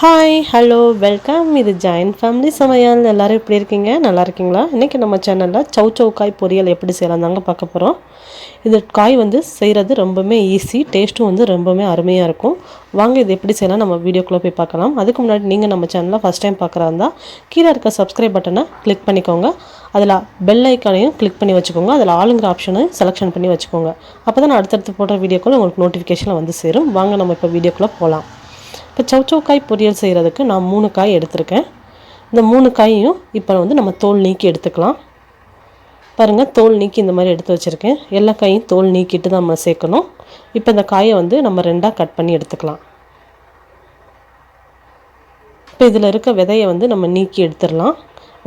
Hi hello welcome. இது joint family சமையல். எல்லோரும் எப்படி இருக்கீங்க? நல்லா இருக்கீங்களா? இன்றைக்கி நம்ம சேனலில் சௌ காய் பொரியல் எப்படி செய்யலாம் தாங்க பார்க்க போகிறோம். இது காய் செய்கிறது ரொம்பவுமே ஈஸி, டேஸ்ட்டும் ரொம்பவுமே அருமையாக இருக்கும். வாங்க இது எப்படி செய்யலாம் நம்ம வீடியோக்குள்ளே போய் பார்க்கலாம். அதுக்கு முன்னாடி நீங்கள் நம்ம சேனலில் ஃபஸ்ட் டைம் பார்க்குறாருந்தா கீழே இருக்க சப்ஸ்கிரைப் பட்டனை கிளிக் பண்ணிக்கோங்க. அதில் பெல் ஐக்கானையும் கிளிக் பண்ணி வச்சுக்கோங்க. அதில் ஆளுங்கிற ஆப்ஷனையும் செலெக்ஷன் பண்ணி வச்சுக்கோங்க. அப்போ தான் நான் அடுத்தடுத்து போடுற வீடியோக்குள்ளே உங்களுக்கு நோட்டிஃபிகேஷனில் சேரும். வாங்க நம்ம இப்போ வீடியோக்குள்ளே போகலாம். இப்போ சௌ காய் பொரியல் செய்கிறதுக்கு நான் 3 காய் எடுத்திருக்கேன். இந்த 3 காயையும் இப்போ நம்ம தோல் நீக்கி எடுத்துக்கலாம். பாருங்கள், தோல் நீக்கி இந்த மாதிரி எடுத்து வச்சுருக்கேன். எல்லா காயும் தோல் நீக்கிட்டு தான் நம்ம சேர்க்கணும். இப்போ இந்த காயை நம்ம 2ஆக கட் பண்ணி எடுத்துக்கலாம். இப்போ இதில் இருக்க விதையை நம்ம நீக்கி எடுத்துடலாம்.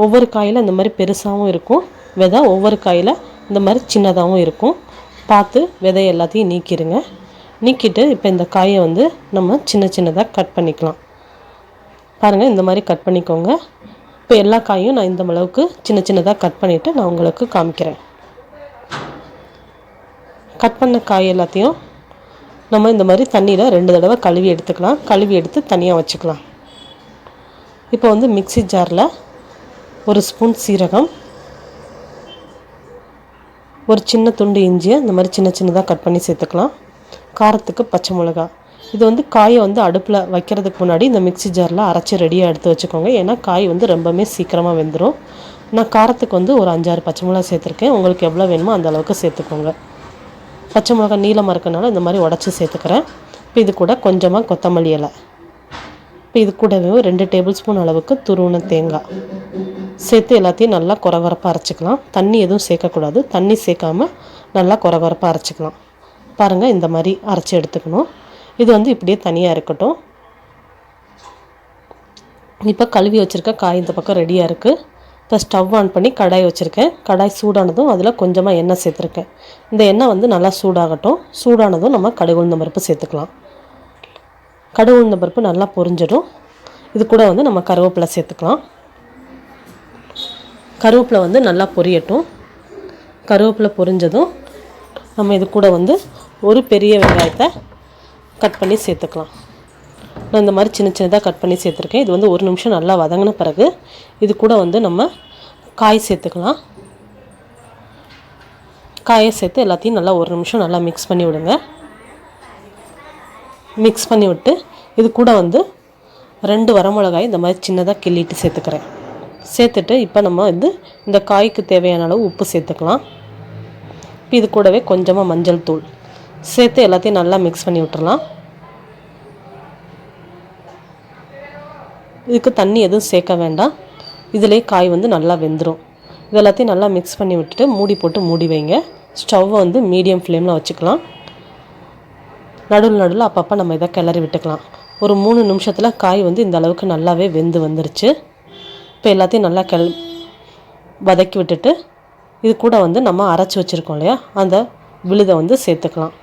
ஒவ்வொரு காயில் இந்த மாதிரி பெருசாகவும் இருக்கும் விதை, ஒவ்வொரு காயில் இந்த மாதிரி சின்னதாகவும் இருக்கும். பார்த்து விதை எல்லாத்தையும் நீக்கிடுங்க. நீக்கிட்டு இப்போ இந்த காயை நம்ம சின்ன சின்னதாக கட் பண்ணிக்கலாம். பாருங்கள், இந்த மாதிரி கட் பண்ணிக்கோங்க. இப்போ எல்லா காயும் நான் இந்த அளவுக்கு சின்ன சின்னதாக கட் பண்ணிவிட்டு நான் உங்களுக்கு காமிக்கிறேன். கட் பண்ண காய் எல்லாத்தையும் நம்ம இந்த மாதிரி தண்ணியில் 2 தடவை கழுவி எடுத்துக்கலாம். கழுவி எடுத்து தனியாக வச்சுக்கலாம். இப்போ மிக்ஸி ஜாரில் 1 ஸ்பூன் சீரகம், ஒரு சின்ன துண்டு இஞ்சியை இந்த மாதிரி சின்ன சின்னதாக கட் பண்ணி சேர்த்துக்கலாம். காரத்துக்கு பச்சை மிளகா. இது காயை அடுப்பில் வைக்கிறதுக்கு முன்னாடி இந்த மிக்ஸி ஜாரில் அரைச்சி ரெடியாக எடுத்து வச்சுக்கோங்க. ஏன்னா காய் ரொம்பவுமே சீக்கிரமாக வெந்துடும். நான் காரத்துக்கு ஒரு 5-6 பச்சை மிளகா சேர்த்துருக்கேன். உங்களுக்கு எவ்வளோ வேணுமோ அந்த அளவுக்கு சேர்த்துக்கோங்க. பச்சை மிளகா நீளமாக இருக்கனால இந்த மாதிரி உடச்சி சேர்த்துக்கிறேன். இப்போ இது கூட கொஞ்சமாக கொத்தமல்லி இலை, இப்போ இது கூடவே 2 டேபிள் ஸ்பூன் அளவுக்கு துருவின தேங்காய் சேர்த்து எல்லாத்தையும் நல்லா கொரகொரப்பாக அரைச்சிக்கலாம். தண்ணி எதுவும் சேர்க்கக்கூடாது. தண்ணி சேர்க்காமல் நல்லா கொரகொரப்பாக அரைச்சிக்கலாம். பாருங்கள், இந்த மாதிரி அரைச்சி எடுத்துக்கணும். இது இப்படியே தனியாக இருக்கட்டும். இப்போ கழுவி வச்சுருக்க காய் இந்த பக்கம் ரெடியாக இருக்குது. இப்போ ஸ்டவ் ஆன் பண்ணி கடாய் வச்சுருக்கேன். கடாய் சூடானதும் அதில் கொஞ்சமாக எண்ணெய் சேர்த்துருக்கேன். இந்த எண்ணெய் நல்லா சூடாகட்டும். சூடானதும் நம்ம கடுகு உளுந்தம் பருப்பு சேர்த்துக்கலாம். கடுகு உளுந்தம் பருப்பு நல்லா பொரிஞ்சிடும். இது கூட நம்ம கருவேப்பிலை சேர்த்துக்கலாம். கருவேப்பிலை நல்லா பொரியட்டும். கருவேப்பிலை பொரிஞ்சதும் நம்ம இது கூட ஒரு பெரிய வெங்காயத்தை கட் பண்ணி சேர்த்துக்கலாம். நான் இந்த மாதிரி சின்ன சின்னதாக கட் பண்ணி சேர்த்துருக்கேன். இது 1 நிமிஷம் நல்லா வதங்கின பிறகு இது கூட நம்ம காய் சேர்த்துக்கலாம். காயை சேர்த்து எல்லாத்தையும் நல்லா 1 நிமிஷம் நல்லா மிக்ஸ் பண்ணி விடுங்க. மிக்ஸ் பண்ணி விட்டு இது கூட 2 வரமிளகாய் இந்த மாதிரி சின்னதாக கிள்ளிட்டு சேர்த்துக்கிறேன். சேர்த்துட்டு இப்போ நம்ம இந்த காய்க்கு தேவையான அளவு உப்பு சேர்த்துக்கலாம். இது கூடவே கொஞ்சமாக மஞ்சள் தூள் சேர்த்து எல்லாத்தையும் நல்லா மிக்ஸ் பண்ணி விட்டுறலாம். இதுக்கு தண்ணி எதுவும் சேர்க்க வேண்டாம். இதிலே காய் நல்லா வெந்துடும். இது எல்லாத்தையும் நல்லா மிக்ஸ் பண்ணி விட்டுட்டு மூடி போட்டு மூடி வைங்க. ஸ்டவ்வை மீடியம் ஃப்ளேமில் வச்சுக்கலாம். நடுவில் அப்பப்போ நம்ம இதை கிளறி விட்டுக்கலாம். ஒரு 3 நிமிஷத்தில் காய் இந்த அளவுக்கு நல்லாவே வெந்து வந்துருச்சு. இப்போ எல்லாத்தையும் நல்லா வதக்கி விட்டுட்டு இது கூட நம்ம அரைச்சி வச்சுருக்கோம் இல்லையா, அந்த விழுதை சேர்த்துக்கலாம்.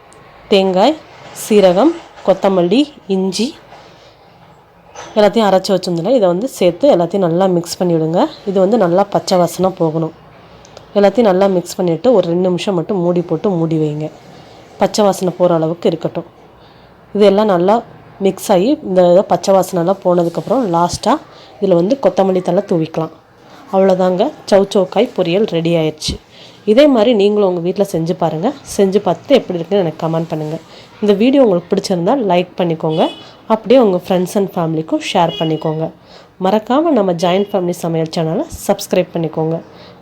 தேங்காய், சீரகம், கொத்தமல்லி, இஞ்சி எல்லாத்தையும் அரைச்சி வச்சுருந்தோம்ல, இதை சேர்த்து எல்லாத்தையும் நல்லா மிக்ஸ் பண்ணி விடுங்க. இது நல்லா பச்சை வாசனை போகணும். எல்லாத்தையும் நல்லா மிக்ஸ் பண்ணிவிட்டு ஒரு 2 நிமிஷம் மட்டும் மூடி போட்டு மூடி வைங்க. பச்சை வாசனை போகிற அளவுக்கு இருக்கட்டும். இதெல்லாம் நல்லா மிக்ஸ் ஆகி இந்த பச்சை வாசனைலாம் போனதுக்கப்புறம் லாஸ்ட்டாக இதில் கொத்தமல்லி தழை தூவிக்கலாம். அவ்வளோதாங்க, சௌ காய் பொரியல் ரெடி ஆயிடுச்சு. இதே மாதிரி நீங்களும் உங்கள் வீட்டில் செஞ்சு பாருங்கள். செஞ்சு பார்த்துட்டு எப்படி இருக்குன்னு எனக்கு கமெண்ட் பண்ணுங்கள். இந்த வீடியோ உங்களுக்கு பிடிச்சிருந்தால் லைக் பண்ணிக்கோங்க. அப்படியே உங்கள் ஃப்ரெண்ட்ஸ் அண்ட் ஃபேமிலிக்கும் ஷேர் பண்ணிக்கோங்க. மறக்காமல் நம்ம ஜாயின்ட் ஃபேமிலி சமையல் சேனலை சப்ஸ்கிரைப் பண்ணிக்கோங்க.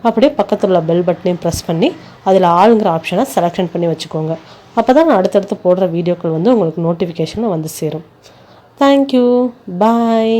அப்படியே பக்கத்தில் உள்ள பெல் பட்டனையும் ப்ரெஸ் பண்ணி அதில் ஆளுங்கிற ஆப்ஷனை செலெக்ஷன் பண்ணி வச்சுக்கோங்க. அப்போ தான் நான் அடுத்தடுத்து போடுற வீடியோக்கள் உங்களுக்கு நோட்டிஃபிகேஷனில் சேரும். தேங்க்யூ, பாய்.